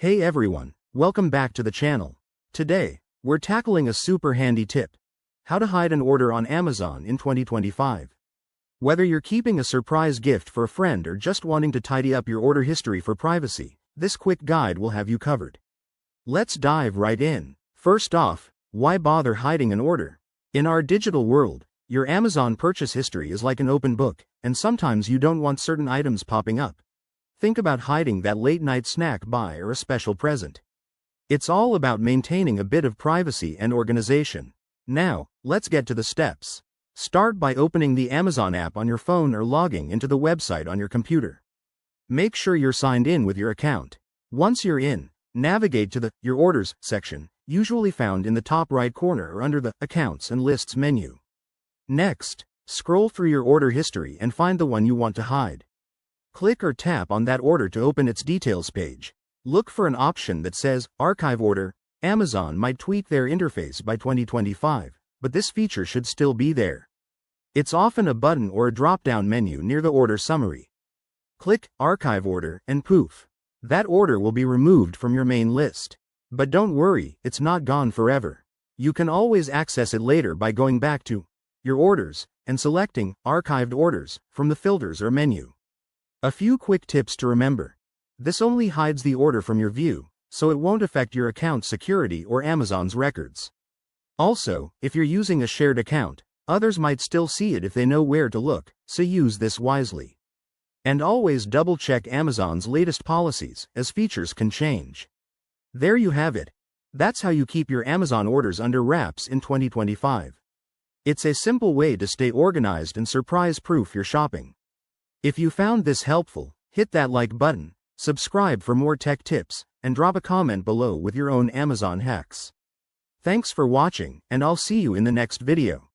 Hey everyone, welcome back to the channel. Today, we're tackling a super handy tip: how to hide an order on Amazon in 2025. Whether you're keeping a surprise gift for a friend or just wanting to tidy up your order history for privacy, this quick guide will have you covered. Let's dive right in. First off, why bother hiding an order? In our digital world, your Amazon purchase history is like an open book, and sometimes you don't want certain items popping up. Think about hiding that late-night snack buy or a special present. It's all about maintaining a bit of privacy and organization. Now, let's get to the steps. Start by opening the Amazon app on your phone or logging into the website on your computer. Make sure you're signed in with your account. Once you're in, navigate to the Your Orders section, usually found in the top right corner or under the Accounts and Lists menu. Next, scroll through your order history and find the one you want to hide. Click or tap on that order to open its details page. Look for an option that says Archive Order. Amazon might tweak their interface by 2025, but this feature should still be there. It's often a button or a drop-down menu near the order summary. Click Archive Order and poof, that order will be removed from your main list. But don't worry, it's not gone forever. You can always access it later by going back to Your Orders and selecting Archived Orders from the Filters or menu. A few quick tips to remember. This only hides the order from your view, so it won't affect your account's security or Amazon's records. Also, if you're using a shared account, others might still see it if they know where to look, so use this wisely. And always double-check Amazon's latest policies, as features can change. There you have it. That's how you keep your Amazon orders under wraps in 2025. It's a simple way to stay organized and surprise-proof your shopping. If you found this helpful, hit that like button, subscribe for more tech tips, and drop a comment below with your own Amazon hacks. Thanks for watching, and I'll see you in the next video.